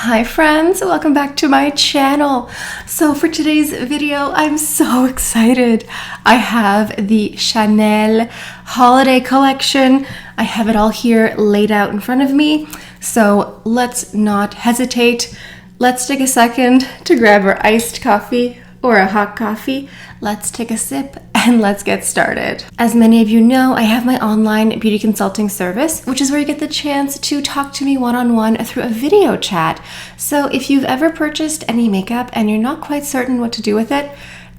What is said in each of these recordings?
Hi friends, welcome back to my channel. So for today's video, I'm so excited. I have the Chanel holiday collection. I have it all here laid out in front of me. So let's not hesitate. Let's take a second to grab our iced coffee or a hot coffee. Let's take a sip and let's get started. As many of you know, I have my online beauty consulting service, which is where you get the chance to talk to me one-on-one through a video chat. So if you've ever purchased any makeup and you're not quite certain what to do with it,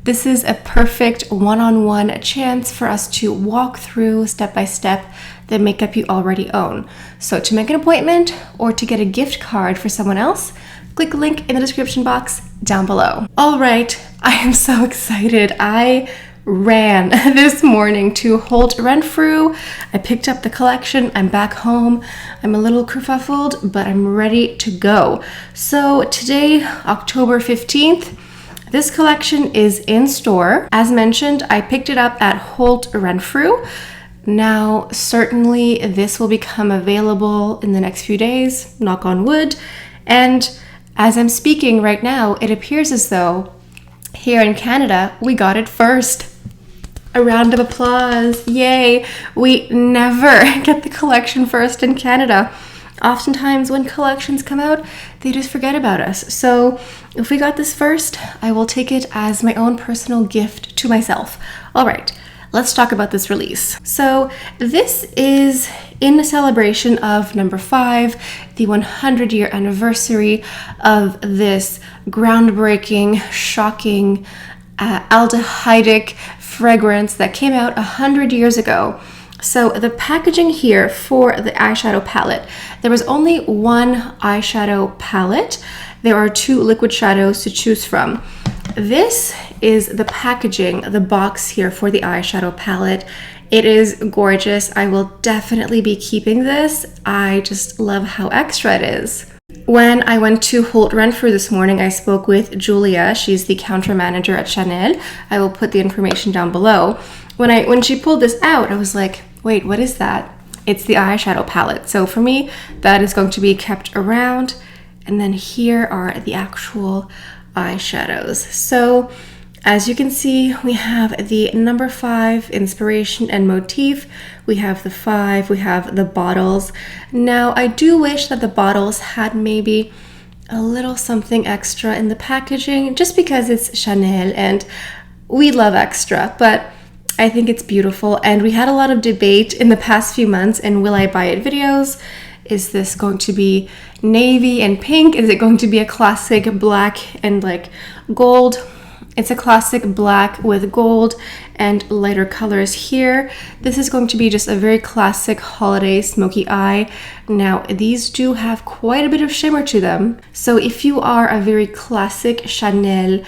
this is a perfect one-on-one chance for us to walk through step by step the makeup you already own. So to make an appointment or to get a gift card for someone else, click the link in the description box down below. All right, I am so excited. I ran this morning to Rephr. I picked up the collection. I'm back home. I'm a little kerfuffled, but I'm ready to go. So today, October 15th, this collection is in store. As mentioned, I picked it up at Rephr. Now, certainly this will become available in the next few days, knock on wood. And as I'm speaking right now, it appears as though here in Canada, we got it first. A round of applause, yay. We never get the collection first in Canada. Oftentimes when collections come out, they just forget about us. So if we got this first, I will take it as my own personal gift to myself. All right, let's talk about this release. So this is in celebration of number 5, the 100-year anniversary of this groundbreaking, shocking, aldehydic fragrance that came out 100 years ago. So the packaging here for the eyeshadow palette, there was only one eyeshadow palette. There are 2 liquid shadows to choose from. This is the packaging, the box here for the eyeshadow palette. It is gorgeous. I will definitely be keeping this. I just love how extra it is. When I went to Rephr this morning, I spoke with Julia. She's the counter manager at Chanel. I will put the information down below. When she pulled this out, I was like, wait, what is that? It's the eyeshadow palette. So for me, that is going to be kept around. And then here are the actual eyeshadows. So as you can see, we have the number 5 inspiration and motif. We have the 5, we have the bottles. Now, I do wish that the bottles had maybe a little something extra in the packaging, just because it's Chanel and we love extra, but I think it's beautiful. And we had a lot of debate in the past few months in Will I Buy It videos. Is this going to be navy and pink? Is it going to be a classic black and like gold? It's a classic black with gold and lighter colors here. This is going to be just a very classic holiday smoky eye. Now, these do have quite a bit of shimmer to them. So if you are a very classic Chanel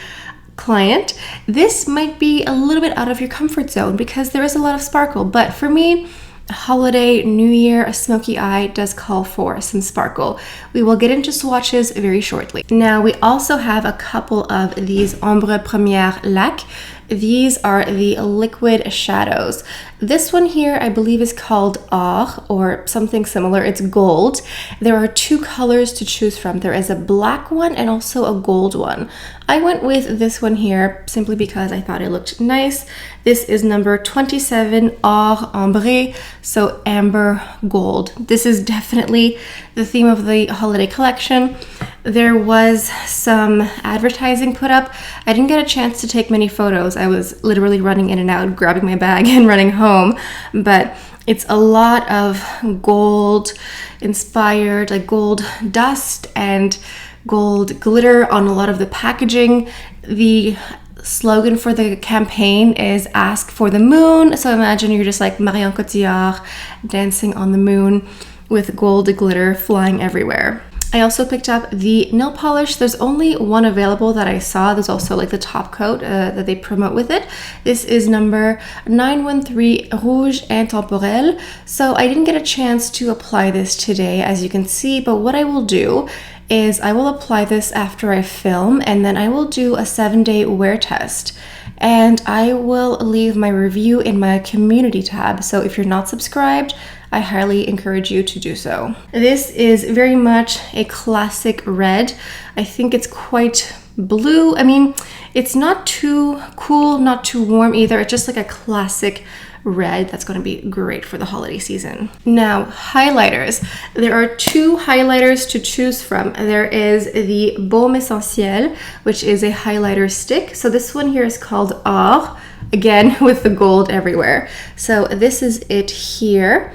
client, this might be a little bit out of your comfort zone because there is a lot of sparkle. But for me, holiday, New Year, a smoky eye does call for some sparkle. We will get into swatches very shortly. Now, we also have a couple of these Ombres Première Laque. These are the liquid shadows. This one here, I believe, is called Or or something similar. It's gold. There are 2 colors to choose from. There is a black one and also a gold one. I went with this one here simply because I thought it looked nice. This is number 27, Or Ambre, so amber gold. This is definitely the theme of the holiday collection. There was some advertising put up. I didn't get a chance to take many photos. I was literally running in and out, grabbing my bag and running home, but it's a lot of gold inspired, like gold dust and gold glitter on a lot of the packaging. The slogan for the campaign is Ask for the Moon. So imagine you're just like Marion Cotillard dancing on the moon with gold glitter flying everywhere. I also picked up the nail polish. There's only one available that I saw. There's also like the top coat that they promote with it. This is number 913 Rouge Intemporel. So I didn't get a chance to apply this today, as you can see, but what I will do is I will apply this after I film, and then I will do a 7-day wear test. And I will leave my review in my community tab. So if you're not subscribed, I highly encourage you to do so. This is very much a classic red. I think it's quite blue. I mean, it's not too cool, not too warm either. It's just like a classic red that's going to be great for the holiday season. Now, highlighters. There are 2 highlighters to choose from. There is the Baume Essentiel, which is a highlighter stick. So this one here is called Or, again with the gold everywhere. So this is it here.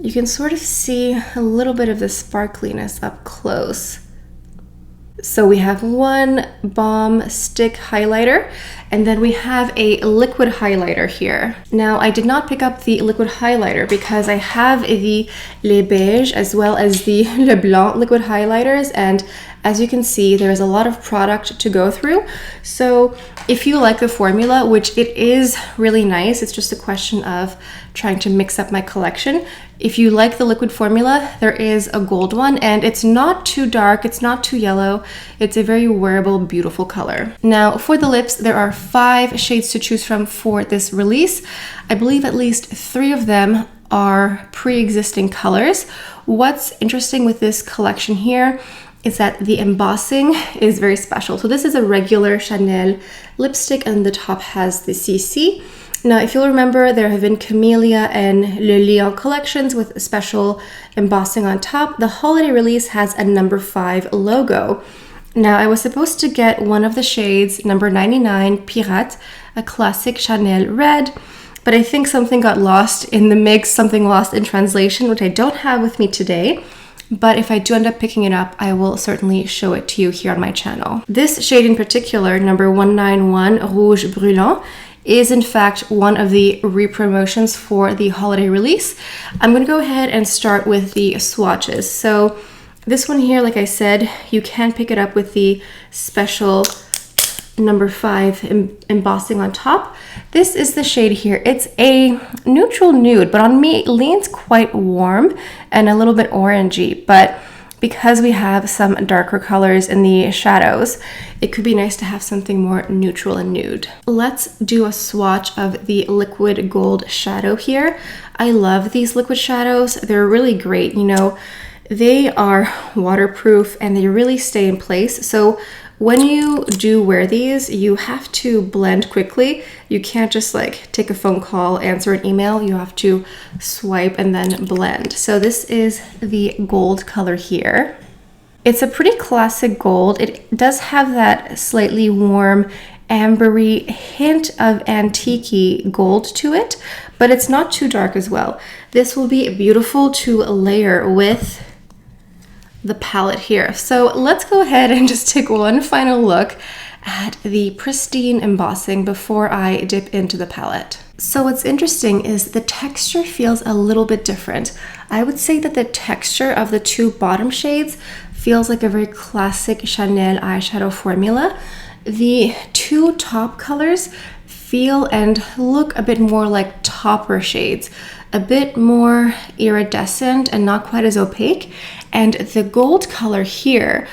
You can sort of see a little bit of the sparkliness up close. So we have one Baume stick highlighter, and then we have a liquid highlighter here. Now, I did not pick up the liquid highlighter because I have the Les Beiges as well as the Le Blanc liquid highlighters, and as you can see, there's a lot of product to go through. So if you like the formula, which it is really nice, it's just a question of trying to mix up my collection. If you like the liquid formula, there is a gold one, and it's not too dark, it's not too yellow. It's a very wearable, beautiful color. Now, for the lips, there are 5 shades to choose from for this release. I believe at least 3 of them are pre-existing colors. What's interesting with this collection here is that the embossing is very special. So this is a regular Chanel lipstick, and the top has the CC. Now, if you'll remember, there have been Camellia and Le Lion collections with special embossing on top. The holiday release has a number 5 logo. Now, I was supposed to get one of the shades, number 99, Pirate, a classic Chanel red, but I think something got lost in the mix, something lost in translation, which I don't have with me today. But if I do end up picking it up, I will certainly show it to you here on my channel. This shade in particular, number 191, Rouge Brûlant, is in fact one of the re-promotions for the holiday release. I'm going to go ahead and start with the swatches. So this one here, like I said, you can pick it up with the special number 5 embossing on top. This is the shade here. It's a neutral nude, but on me it leans quite warm and a little bit orangey, but because we have some darker colors in the shadows, it could be nice to have something more neutral and nude. Let's do a swatch of the liquid gold shadow here. I love these liquid shadows. They're really great. You know, they are waterproof and they really stay in place. So when you do wear these, you have to blend quickly. You can't just like take a phone call, answer an email. You have to swipe and then blend. So this is the gold color here. It's a pretty classic gold. It does have that slightly warm, ambery hint of antique-y gold to it, but it's not too dark as well. This will be beautiful to layer with the palette here. So let's go ahead and just take one final look at the pristine embossing before I dip into the palette. So what's interesting is the texture feels a little bit different. I would say that the texture of the 2 bottom shades feels like a very classic Chanel eyeshadow formula. The 2 top colors feel and look a bit more like topper shades, a bit more iridescent and not quite as opaque. And the gold color here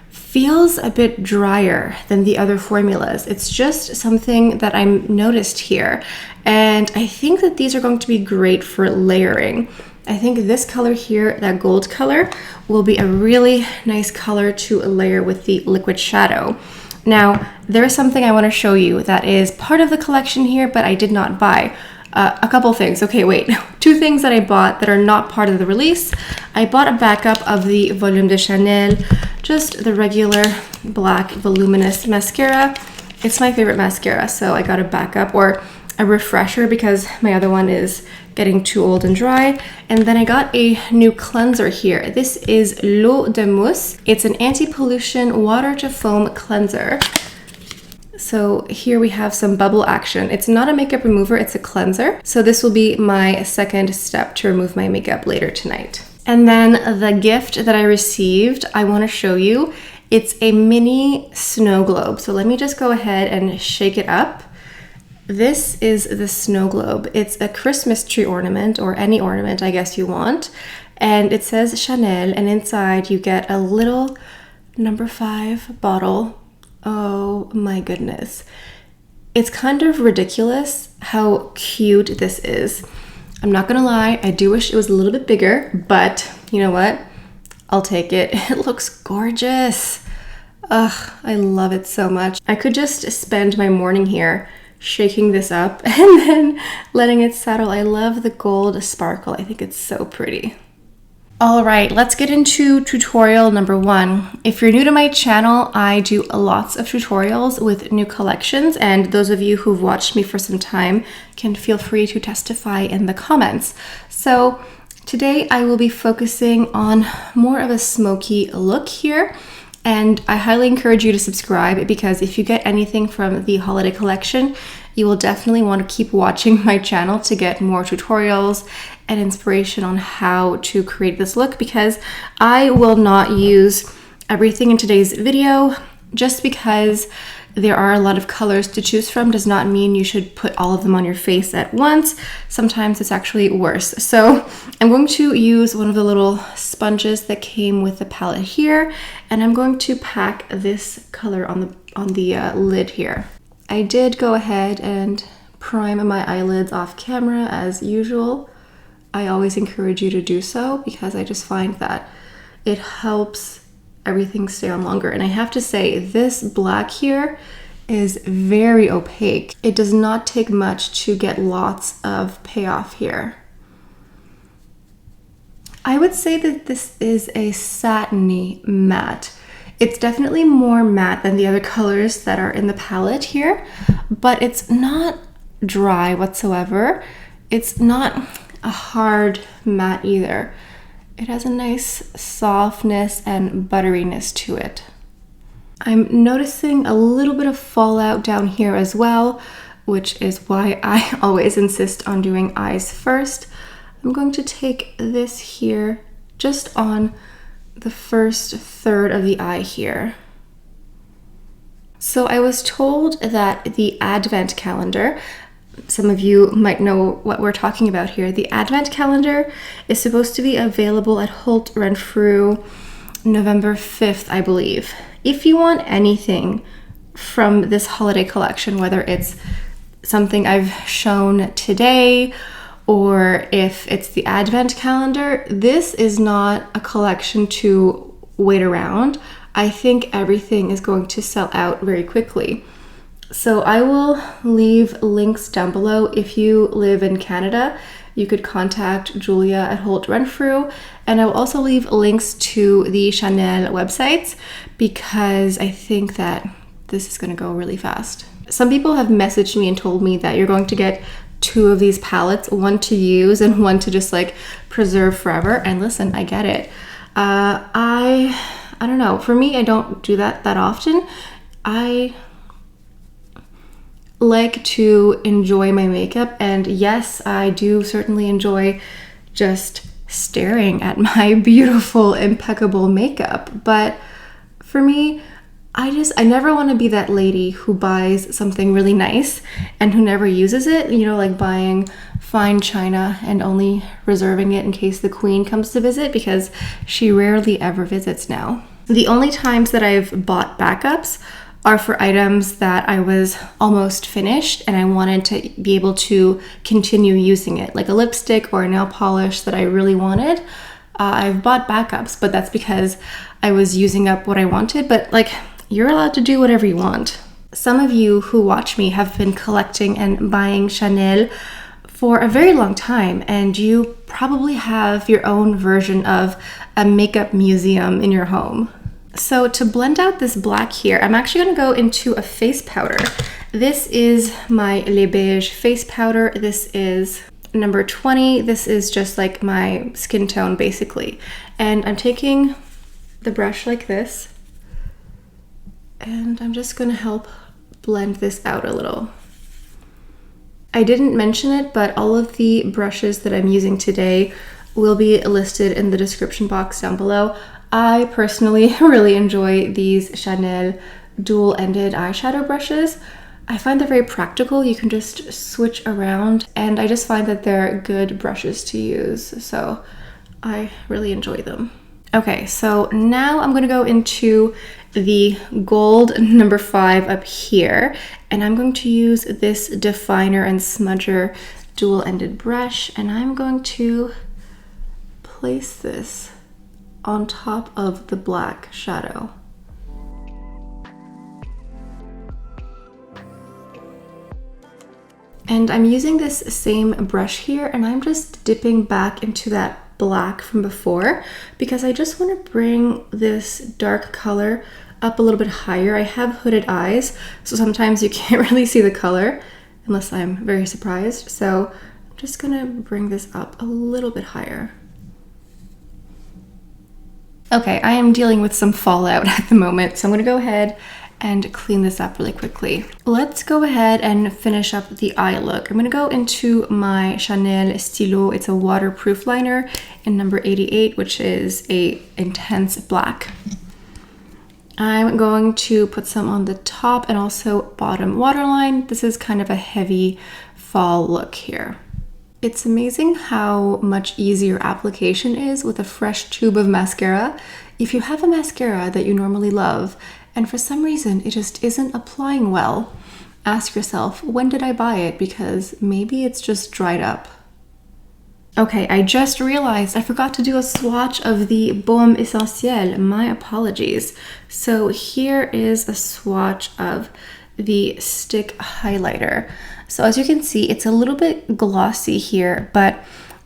feels a bit drier than the other formulas. It's just something that I noticed here. And I think that these are going to be great for layering. I think this color here, that gold color, will be a really nice color to layer with the liquid shadow. Now, there is something I want to show you that is part of the collection here, but I did not buy. A couple things. Okay, wait. 2 things that I bought that are not part of the release. I bought a backup of the Volume de Chanel, just the regular black voluminous mascara. It's my favorite mascara, so I got a backup or a refresher because my other one is getting too old and dry. And then I got a new cleanser here. This is L'Eau de Mousse. It's an anti-pollution water to foam cleanser. So here we have some bubble action. It's not a makeup remover, it's a cleanser. So this will be my second step to remove my makeup later tonight. And then the gift that I received, I want to show you. It's a mini snow globe. So let me just go ahead and shake it up. This is the snow globe. It's a Christmas tree ornament, or any ornament I guess you want. And it says Chanel, and inside you get a little number 5 bottle. Oh my goodness. It's kind of ridiculous how cute this is. I'm not gonna lie, I do wish it was a little bit bigger, but you know what? I'll take it. It looks gorgeous. Ugh, I love it so much. I could just spend my morning here shaking this up and then letting it settle. I love the gold sparkle. I think it's so pretty. All right, let's get into tutorial number 1. If you're new to my channel, I do lots of tutorials with new collections, and those of you who've watched me for some time can feel free to testify in the comments. So today I will be focusing on more of a smoky look here, and I highly encourage you to subscribe because if you get anything from the holiday collection, you will definitely want to keep watching my channel to get more tutorials and inspiration on how to create this look, because I will not use everything in today's video. Just because there are a lot of colors to choose from does not mean you should put all of them on your face at once. Sometimes it's actually worse. So I'm going to use one of the little sponges that came with the palette here, and I'm going to pack this color on the lid here. I did go ahead and prime my eyelids off camera as usual. I always encourage you to do so because I just find that it helps everything stay on longer. And I have to say, this black here is very opaque. It does not take much to get lots of payoff here. I would say that this is a satiny matte. It's definitely more matte than the other colors that are in the palette here, but it's not dry whatsoever. It's not a hard matte either. It has a nice softness and butteriness to it. I'm noticing a little bit of fallout down here as well, which is why I always insist on doing eyes first. I'm going to take this here just on the first third of the eye here. So I was told that the Advent calendar, some of you might know what we're talking about here. The Advent calendar is supposed to be available at Renfrew November 5th, I believe. If you want anything from this holiday collection, whether it's something I've shown today or if it's the Advent calendar, this is not a collection to wait around. I think everything is going to sell out very quickly. So I will leave links down below. If you live in Canada, you could contact Julia at Holt Renfrew, and I will also leave links to the Chanel websites because I think that this is going to go really fast. Some people have messaged me and told me that you're going to get 2 of these palettes, one to use and one to just like preserve forever. And listen, I get it. I don't know. For me, I don't do that often. I like to enjoy my makeup, and yes, I do certainly enjoy just staring at my beautiful, impeccable makeup. But for me, I never want to be that lady who buys something really nice and who never uses it, you know, like buying fine china and only reserving it in case the queen comes to visit, because she rarely ever visits now. The only times that I've bought backups are for items that I was almost finished and I wanted to be able to continue using it, like a lipstick or a nail polish that I really wanted. I've bought backups, but that's because I was using up what I wanted. But like, you're allowed to do whatever you want. Some of you who watch me have been collecting and buying Chanel for a very long time, and you probably have your own version of a makeup museum in your home. So to blend out this black here, I'm actually going to go into a face powder. This is my Les Beiges face powder. This is number 20. This is just like my skin tone basically. And I'm taking the brush like this, and I'm just going to help blend this out a little. I didn't mention it, but all of the brushes that I'm using today will be listed in the description box down below. I personally really enjoy these Chanel dual-ended eyeshadow brushes. I find they're very practical. You can just switch around, and I just find that they're good brushes to use, so I really enjoy them. Okay, so now I'm gonna go into the gold number 5 up here, and I'm going to use this definer and smudger dual-ended brush, and I'm going to place this on top of the black shadow. And I'm using this same brush here, and I'm just dipping back into that black from before because I just want to bring this dark color up a little bit higher. I have hooded eyes, so sometimes you can't really see the color unless I'm very surprised. So I'm just gonna bring this up a little bit higher. Okay, I am dealing with some fallout at the moment, so I'm gonna go ahead and clean this up really quickly. Let's go ahead and finish up the eye look. I'm gonna go into my Chanel Stylo. It's a waterproof liner in number 88, which is a intense black. I'm going to put some on the top and also bottom waterline. This is kind of a heavy fall look here. It's amazing how much easier application is with a fresh tube of mascara. If you have a mascara that you normally love, and for some reason it just isn't applying well, ask yourself, when did I buy it? Because maybe it's just dried up. Okay, I just realized I forgot to do a swatch of the Baume Essentiel. My apologies. So here is a swatch of the stick highlighter. So as you can see, it's a little bit glossy here, but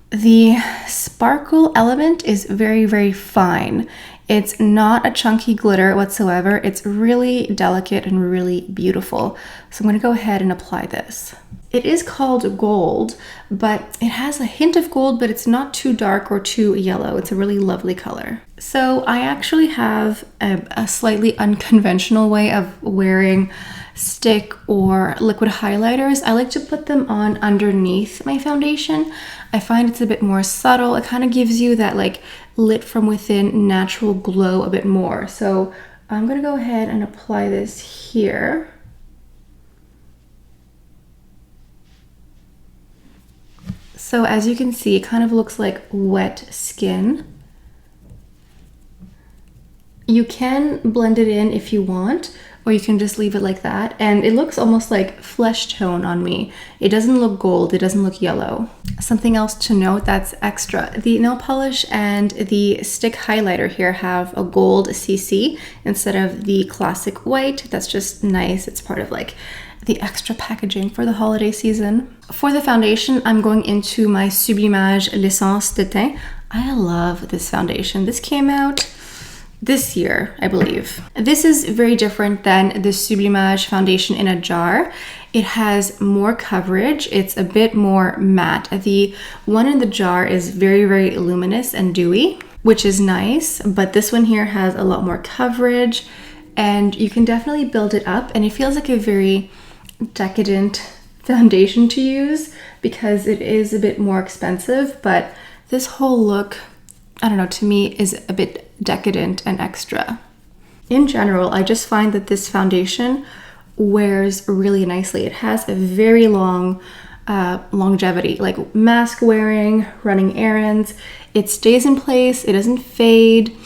the sparkle element is very, very fine. It's not a chunky glitter whatsoever. It's really delicate and really beautiful. So I'm gonna go ahead and apply this. It is called gold, but it has a hint of gold, but it's not too dark or too yellow. It's a really lovely color. So I actually have a slightly unconventional way of wearing stick or liquid highlighters. I like to put them on underneath my foundation. I find it's a bit more subtle. It kind of gives you that like lit from within natural glow a bit more. So I'm gonna go ahead and apply this here. So as you can see, it kind of looks like wet skin. You can blend it in if you want, or you can just leave it like that. And it looks almost like flesh tone on me. It doesn't look gold, it doesn't look yellow. Something else to note that's extra, the nail polish and the stick highlighter here have a gold CC instead of the classic white. That's just nice. It's part of like the extra packaging for the holiday season. For the foundation, I'm going into my Sublimage L'Essence de Teint. I love this foundation. This came out this year, I believe. This is very different than the Sublimage foundation in a jar. It has more coverage. It's a bit more matte. The one in the jar is very, very luminous and dewy, which is nice, but this one here has a lot more coverage and you can definitely build it up, and it feels like a very decadent foundation to use because it is a bit more expensive, but this whole look, I don't know, to me is a bit decadent and extra. In general, I just find that this foundation wears really nicely. It has a very long longevity, like mask wearing, running errands. It stays in place, it doesn't fade,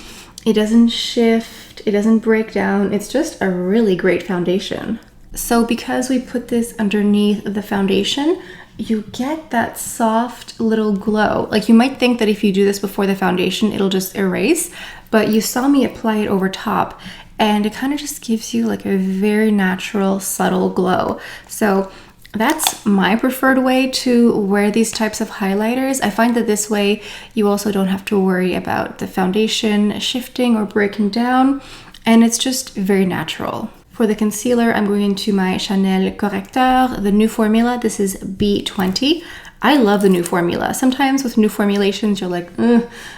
it doesn't shift, it doesn't break down. It's just a really great foundation. So because we put this underneath the foundation, you get that soft little glow. Like you might think that if you do this before the foundation, it'll just erase, but you saw me apply it over top and it kind of just gives you like a very natural, subtle glow. So that's my preferred way to wear these types of highlighters. I find that this way you also don't have to worry about the foundation shifting or breaking down, and it's just very natural. For the concealer, I'm going into my Chanel Corrector, the new formula. This is B20. I love the new formula. Sometimes with new formulations, you're like,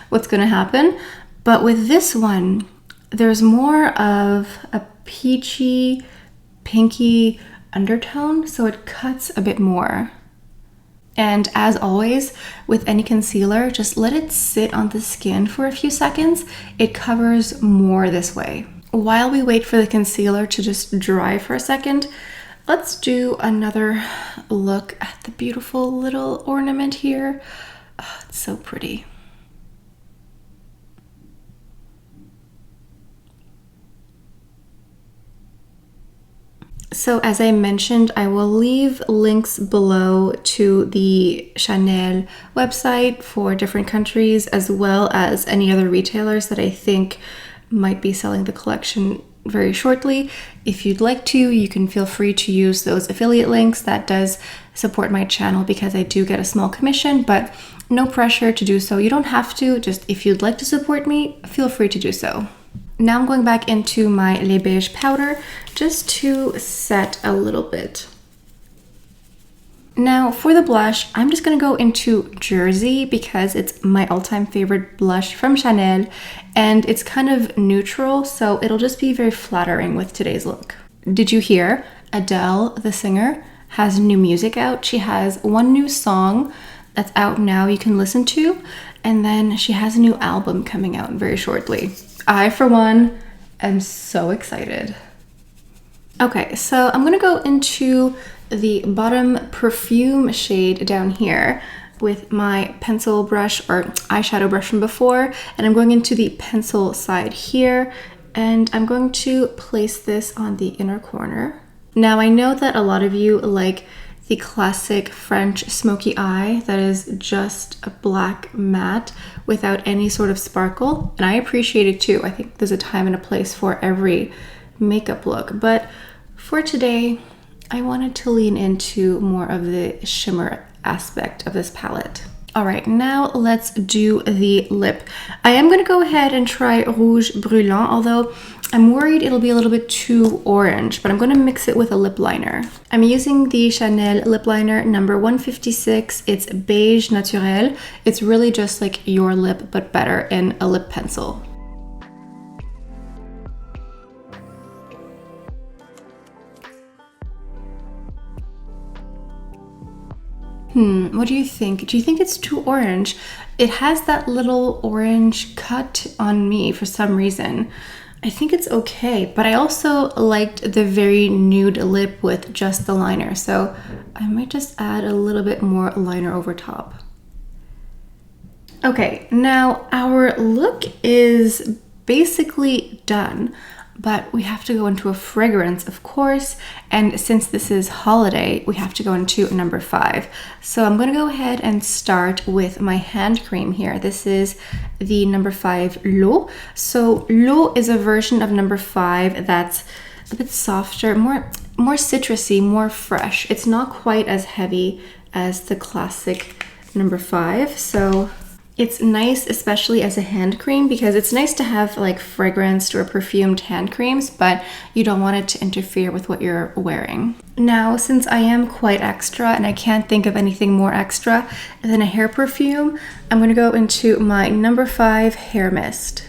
what's gonna happen? But with this one, there's more of a peachy, pinky undertone, so it cuts a bit more. And as always, with any concealer, just let it sit on the skin for a few seconds. It covers more this way. While we wait for the concealer to just dry for a second, let's do another look at the beautiful little ornament here. Oh, it's so pretty. So as I mentioned, I will leave links below to the Chanel website for different countries, as well as any other retailers that I think might be selling the collection very shortly. If you'd like to, you can feel free to use those affiliate links. That does support my channel because I do get a small commission, but no pressure to do so. You don't have to, just if you'd like to support me, feel free to do so. Now I'm going back into my Les Beiges powder just to set a little bit. Now for the blush, I'm just gonna go into Jersey because it's my all-time favorite blush from Chanel, and it's kind of neutral, so it'll just be very flattering with today's look. Did you hear? Adele, the singer, has new music out. She has one new song that's out now you can listen to, and then she has a new album coming out very shortly. I, for one, am so excited. Okay, so I'm gonna go into the bottom perfume shade down here with my pencil brush or eyeshadow brush from before, and I'm going into the pencil side here, and I'm going to place this on the inner corner. Now I know that a lot of you like the classic French smoky eye that is just a black matte without any sort of sparkle, and I appreciate it too. I think there's a time and a place for every makeup look, but for today I wanted to lean into more of the shimmer aspect of this palette. All right, now let's do the lip. I am gonna go ahead and try Rouge Brûlant, although I'm worried it'll be a little bit too orange, but I'm gonna mix it with a lip liner. I'm using the Chanel lip liner number 156. It's Beige Naturel. It's really just like your lip, but better in a lip pencil. What do you think? Do you think it's too orange? It has that little orange cut on me for some reason. I think it's okay, but I also liked the very nude lip with just the liner, so I might just add a little bit more liner over top. Okay, now our look is basically done, but we have to go into a fragrance, of course, and since this is holiday, we have to go into number 5. So I'm gonna go ahead and start with my hand cream here. This is the number 5 L'eau. So L'eau is a version of number 5 that's a bit softer, more citrusy, more fresh. It's not quite as heavy as the classic number 5, so it's nice, especially as a hand cream, because it's nice to have like fragranced or perfumed hand creams, but you don't want it to interfere with what you're wearing. Now, since I am quite extra and I can't think of anything more extra than a hair perfume, I'm gonna go into my number 5 hair mist.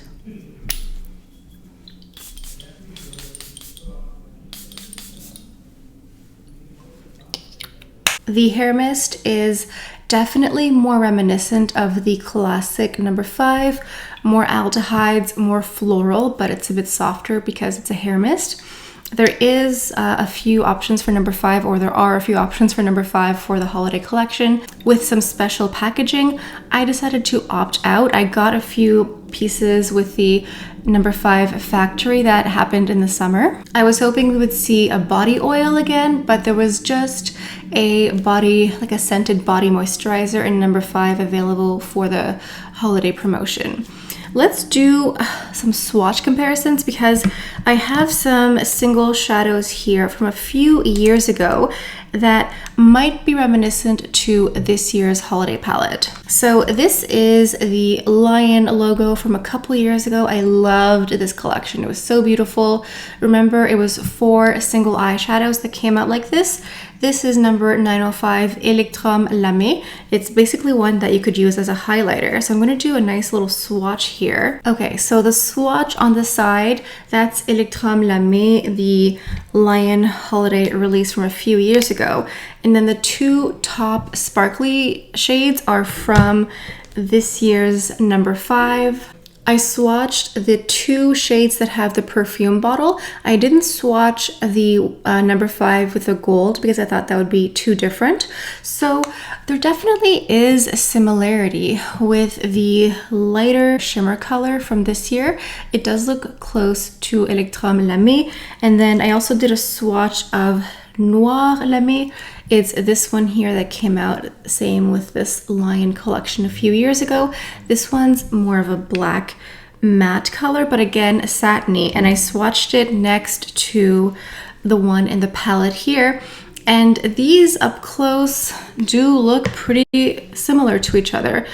The hair mist is definitely more reminiscent of the classic number 5, more aldehydes, more floral, but it's a bit softer because it's a hair mist. There is a few options for number 5, or there are a few options for number 5 for the holiday collection with some special packaging. I decided to opt out. I got a few pieces with the number 5 factory that happened in the summer. I was hoping we would see a body oil again, but there was just a body, like a scented body moisturizer in number 5 available for the holiday promotion. Let's do some swatch comparisons because I have some single shadows here from a few years ago that might be reminiscent to this year's holiday palette. So this is the lion logo from a couple years ago. I loved this collection. It was so beautiful. Remember, it was 4 single eyeshadows that came out like this. This is number 905 Electrum Laque. It's basically one that you could use as a highlighter. So I'm going to do a nice little swatch here. Okay, so the swatch on the side, that's Electrum Laque, the lion holiday release from a few years ago. And then the 2 top sparkly shades are from this year's number 5. I swatched the 2 shades that have the perfume bottle. I didn't swatch the number 5 with the gold because I thought that would be too different. So there definitely is a similarity with the lighter shimmer color from this year. It does look close to Electrum Lamy. And then I also did a swatch of Noir Lamy. It's this one here that came out, same with this Lion collection a few years ago. This one's more of a black matte color, but again, satiny. And I swatched it next to the one in the palette here. And these up close do look pretty similar to each other.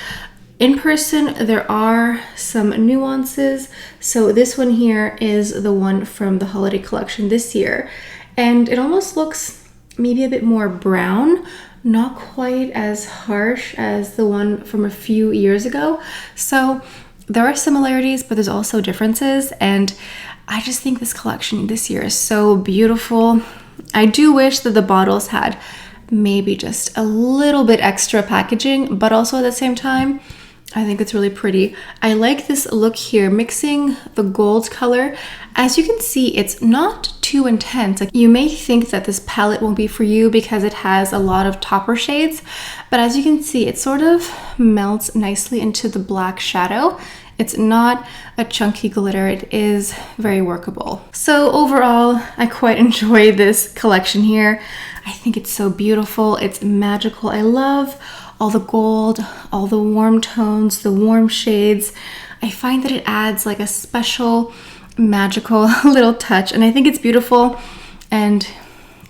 In person, there are some nuances. So this one here is the one from the holiday collection this year. And it almost looks maybe a bit more brown, not quite as harsh as the one from a few years ago. So there are similarities, but there's also differences. And I just think this collection this year is so beautiful. I do wish that the bottles had maybe just a little bit extra packaging, but also at the same time, I think it's really pretty. I like this look here, mixing the gold color. As you can see, it's not too intense. Like, you may think that this palette won't be for you because it has a lot of topper shades, but as you can see, it sort of melts nicely into the black shadow. It's not a chunky glitter, it is very workable. So overall, I quite enjoy this collection here. I think it's so beautiful, it's magical. I love all the gold, all the warm tones, the warm shades. I find that it adds like a special magical little touch, and I think it's beautiful. And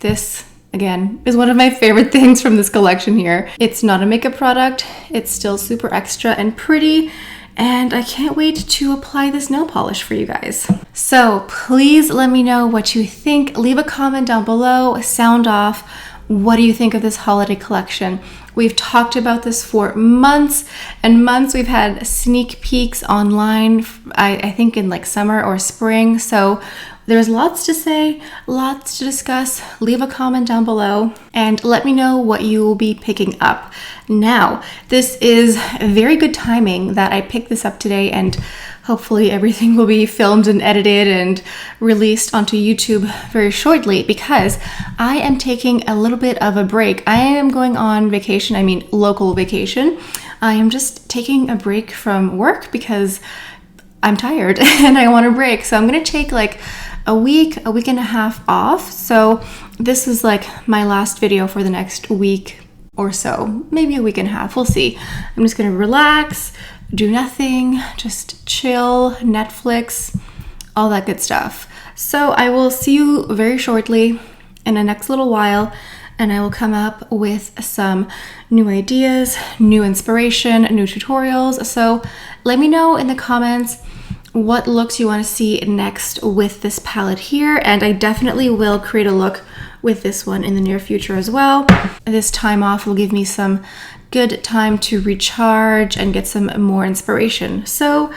this, again, is one of my favorite things from this collection here. It's not a makeup product, it's still super extra and pretty, and I can't wait to apply this nail polish for you guys. So please let me know what you think. Leave a comment down below, sound off. What do you think of this holiday collection? We've talked about this for months and months. We've had sneak peeks online, I think in like summer or spring. So there's lots to say, lots to discuss. Leave a comment down below and let me know what you will be picking up. Now, this is very good timing that I picked this up today, and hopefully everything will be filmed and edited and released onto YouTube very shortly, because I am taking a little bit of a break. I am going on vacation, I mean local vacation. I am just taking a break from work because I'm tired and I want a break. So I'm gonna take like a week and a half off. So this is like my last video for the next week or so, maybe a week and a half, we'll see. I'm just gonna relax, do nothing, just chill, Netflix, all that good stuff. So I will see you very shortly in the next little while, and I will come up with some new ideas, new inspiration, new tutorials. So let me know in the comments what looks you want to see next with this palette here, and I definitely will create a look with this one in the near future as well. This time off will give me some good time to recharge and get some more inspiration. So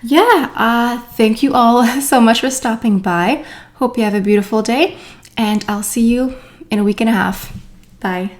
yeah, thank you all so much for stopping by. Hope you have a beautiful day, and I'll see you in a week and a half. Bye.